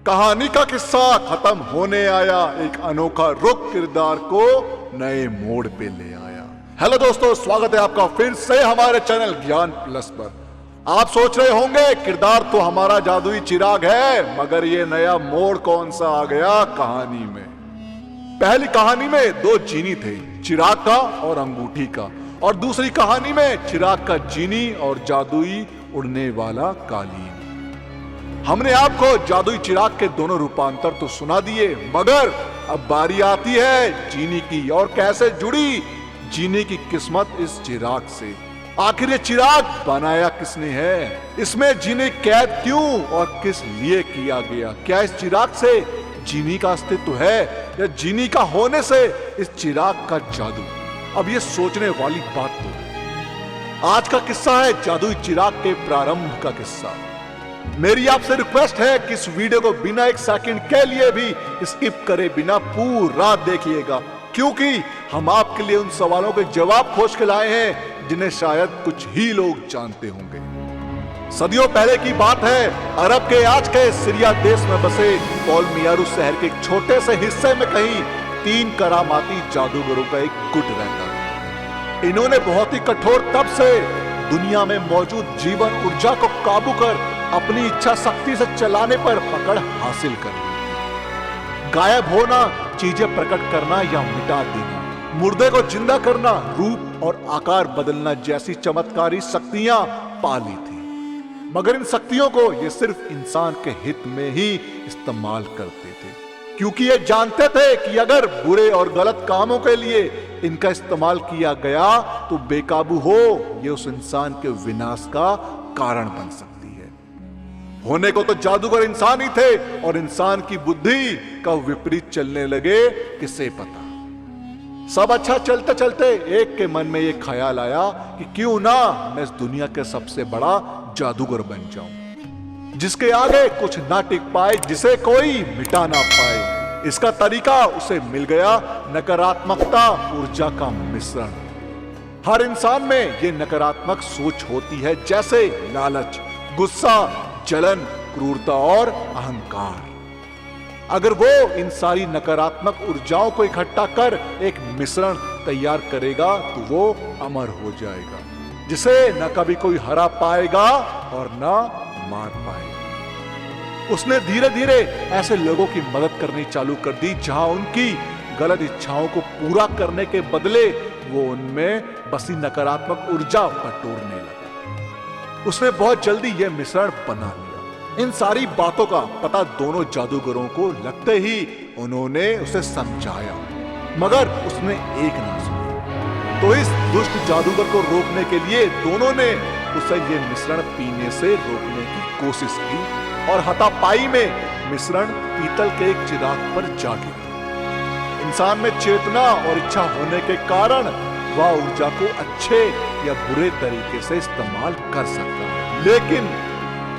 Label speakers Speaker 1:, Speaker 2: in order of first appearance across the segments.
Speaker 1: कहानी का किस्सा खत्म होने आया, एक अनोखा रुख किरदार को नए मोड़ पे ले आया। हेलो दोस्तों, स्वागत है आपका फिर से हमारे चैनल ज्ञान प्लस पर। आप सोच रहे होंगे किरदार तो हमारा जादुई चिराग है, मगर ये नया मोड़ कौन सा आ गया कहानी में। पहली कहानी में दो जीनी थे, चिराग का और अंगूठी का, और दूसरी कहानी में चिराग का जीनी और जादुई उड़ने वाला कालीन। हमने आपको जादुई चिराग के दोनों रूपांतर तो सुना दिए, मगर अब बारी आती है जीनी की, और कैसे जुड़ी जीनी की किस्मत इस चिराग से। आखिर ये चिराग बनाया किसने है, इसमें जीनी कैद क्यों और किस लिए किया गया। क्या इस चिराग से जीनी का अस्तित्व है या जीनी का होने से इस चिराग का जादू। अब ये सोचने वाली बात तो है। आज का किस्सा है जादुई चिराग के प्रारंभ का किस्सा। मेरी आपसे रिक्वेस्ट है कि इस वीडियो को बिना एक सेकंड के लिए भी स्किप करे बिना पूरा देखिएगा, क्योंकि हम आपके लिए उन सवालों के जवाब खोज के लाए हैं जिन्हें शायद कुछ ही लोग जानते होंगे। सदियों पहले की बात है, अरब के आज के सीरिया देश में बसे पॉलमियारू शहर के एक छोटे से हिस्से में कहीं 3 करामाती जादूगरों का एक गुट रहता था। इन्होंने बहुत ही कठोर तप से दुनिया में मौजूद जीवन ऊर्जा को काबू कर अपनी इच्छा शक्ति से चलाने पर पकड़ हासिल कर ली। गायब होना, चीजें प्रकट करना या मिटा देना, मुर्दे को जिंदा करना, रूप और आकार बदलना जैसी चमत्कारी शक्तियां पाली थी। मगर इन शक्तियों को ये सिर्फ इंसान के हित में ही इस्तेमाल करते थे, क्योंकि ये जानते थे कि अगर बुरे और गलत कामों के लिए इनका इस्तेमाल किया गया तो बेकाबू हो ये उस इंसान के विनाश का कारण बन सकती है। होने को तो जादूगर इंसान ही थे, और इंसान की बुद्धि का विपरीत चलने लगे किसे पता। सब अच्छा चलते चलते एक के मन में ये ख्याल आया कि क्यों ना मैं इस दुनिया के सबसे बड़ा जादूगर बन जाऊं, जिसके आगे कुछ ना टिक पाए, जिसे कोई मिटा ना पाए। इसका तरीका उसे मिल गया, नकारात्मकता ऊर्जा का मिश्रण। हर इंसान में ये नकारात्मक सोच होती है, जैसे लालच, गुस्सा, जलन, क्रूरता और अहंकार। अगर वो इन सारी नकारात्मक ऊर्जाओं को इकट्ठा कर एक मिश्रण तैयार करेगा तो वो अमर हो जाएगा, जिसे न कभी कोई हरा पाएगा और न मार पाएगा। उसने धीरे धीरे ऐसे लोगों की मदद करनी चालू कर दी जहां उनकी गलत इच्छाओं को पूरा करने के बदले वो उनमें बसी नकारात्मक ऊर्जा बटोरने लगा। उसने बहुत जल्दी यह मिश्रण बना लिया। इन सारी बातों का पता दोनों जादूगरों को लगते ही उन्होंने उसे समझाया, मगर उसने एक ना सुनी। तो इस दुष्ट जादूगर को रोकने के लिए दोनों ने उसे यह मिश्रण पीने से रोकने की कोशिश की, और हाथापाई में मिश्रण पीतल के एक चिराग पर जा गिरा। इंसान में चेतना और इच्छा होने के कारण वह ऊर्जा को अच्छे या बुरे तरीके से इस्तेमाल कर सकता है, लेकिन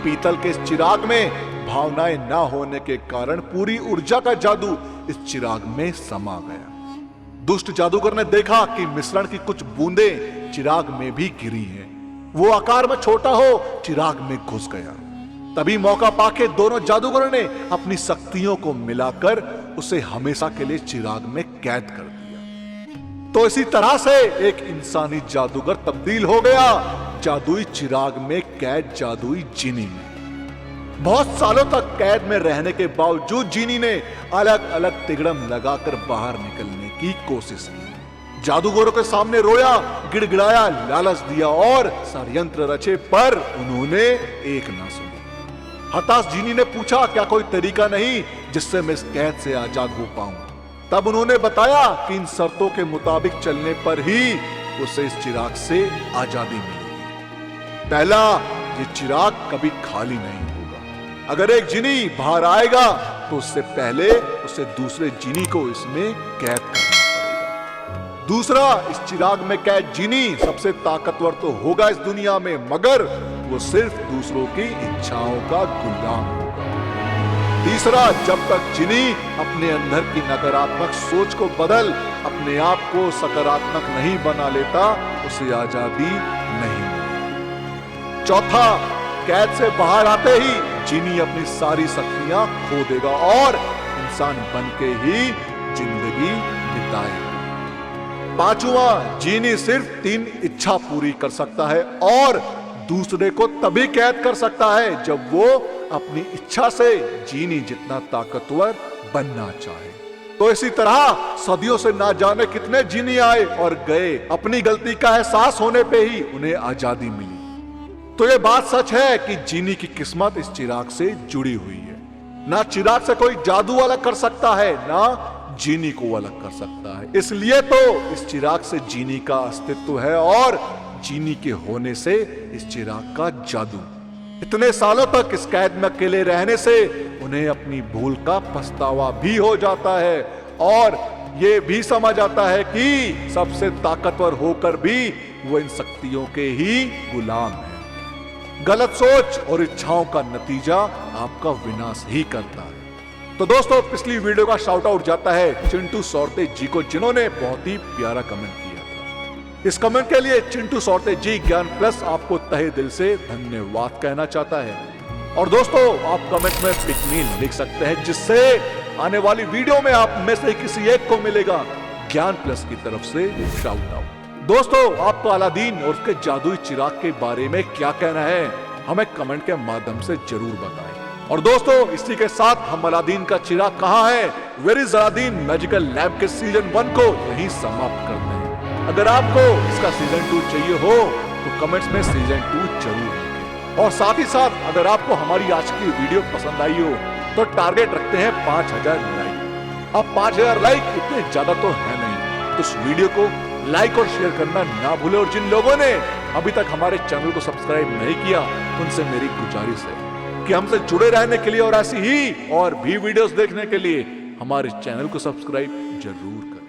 Speaker 1: पीतल के इस चिराग में भावनाएं ना होने के कारण पूरी ऊर्जा का जादू इस चिराग में समा गया। दुष्ट जादूगर ने देखा कि मिश्रण की कुछ बूंदें चिराग में भी गिरी हैं। वो आकार में छोटा हो चिराग में घुस गया। तभी मौका पाके दोनों जादूगरों ने अपनी शक्तियों को मिलाकर उसे हमेशा के लिए चिराग में कैद कर दिया। तो इसी तरह से एक इंसानी जादूगर तब्दील हो गया जादुई चिराग में कैद जादुई जीनी में। बहुत सालों तक कैद में रहने के बावजूद जीनी ने अलग अलग तिगड़म लगाकर बाहर निकलने की कोशिश की। जादूगरों के सामने रोया, गिड़गिड़ाया, लालच दिया और षड्यंत्र रचे, पर उन्होंने एक ना सुनी। हताश जीनी ने पूछा, क्या कोई तरीका नहीं जिससे मैं इस कैद से आजाद हो पाऊं। तब उन्होंने बताया कि इन शर्तों के मुताबिक चलने पर ही उसे इस चिराग से आजादी मिलेगी। पहला, ये चिराग कभी खाली नहीं होगा। अगर एक जीनी बाहर आएगा तो उससे पहले उसे दूसरे जीनी को इसमें कैद करना पड़ेगा। दूसरा, इस चिराग में कैद जीनी सबसे ताकतवर तो होगा इस दुनिया में, मगर वो सिर्फ दूसरों की इच्छाओं का गुलाम होगा। तीसरा, जब तक जीनी अपने अंदर की नकारात्मक सोच को बदल अपने आप को सकारात्मक नहीं बना लेता, उसे आजादी नहीं मिलेगी। चौथा, कैद से बाहर आते ही जीनी अपनी सारी शक्तियां खो देगा और इंसान बन के ही जिंदगी बिताएगा। पांचवा, जीनी सिर्फ 3 इच्छा पूरी कर सकता है और दूसरे को तभी कैद कर सकता है जब वो अपनी इच्छा से जीनी जितना ताकतवर बनना चाहे। तो इसी तरह सदियों से ना जाने कितने जीनी आए और गए, अपनी गलती का एहसास होने पे ही उन्हें आजादी मिली। तो ये बात सच है कि जीनी की किस्मत इस चिराग से जुड़ी हुई है। ना चिराग से कोई जादू अलग कर सकता है, ना जीनी को अलग कर सकता है। इसलिए तो इस चिराग से जीनी का अस्तित्व है और जीनी के होने से इस चिराग का जादू। इतने सालों तक इस कैद में अकेले रहने से उन्हें अपनी भूल का पछतावा भी हो जाता है और ये भी समझ आता है कि सबसे ताकतवर होकर भी वो इन शक्तियों के ही गुलाम है। गलत सोच और इच्छाओं का नतीजा आपका विनाश ही करता है। तो दोस्तों, पिछली वीडियो का शाउट आउट जाता है चिंटू सौरते जी को, जिन्होंने बहुत ही प्यारा कमेंट किया था। इस कमेंट के लिए चिंटू सौरते जी ज्ञान प्लस आपको तहे दिल से धन्यवाद कहना चाहता है। और दोस्तों, आप कमेंट में पिक मी लिख सकते हैं, जिससे आने वाली वीडियो में आप में से किसी एक को मिलेगा ज्ञान प्लस की तरफ से शाउट आउट। दोस्तों, आपको अलादीन और उसके जादुई चिराग के बारे में क्या कहना है, हमें कमेंट के माध्यम से जरूर बताएं। और दोस्तों, इसी के साथ हम अलादीन का चिराग कहाँ है, where is Aladdin magical lamp के सीजन 1 को यहीं समाप्त करते हैं। अगर आपको इसका सीजन 2 चाहिए हो तो कमेंट्स में सीजन 2 जरूर लिखें। और साथ ही साथ अगर आपको हमारी आज की वीडियो पसंद आई हो तो टारगेट रखते हैं 5000 लाइक। अब 5000 लाइक इतने ज्यादा तो है नहीं, तो इस वीडियो को लाइक और शेयर करना ना भूले। और जिन लोगों ने अभी तक हमारे चैनल को सब्सक्राइब नहीं किया, उनसे मेरी गुजारिश है कि हमसे जुड़े रहने के लिए और ऐसी ही और भी वीडियोस देखने के लिए हमारे चैनल को सब्सक्राइब जरूर करें।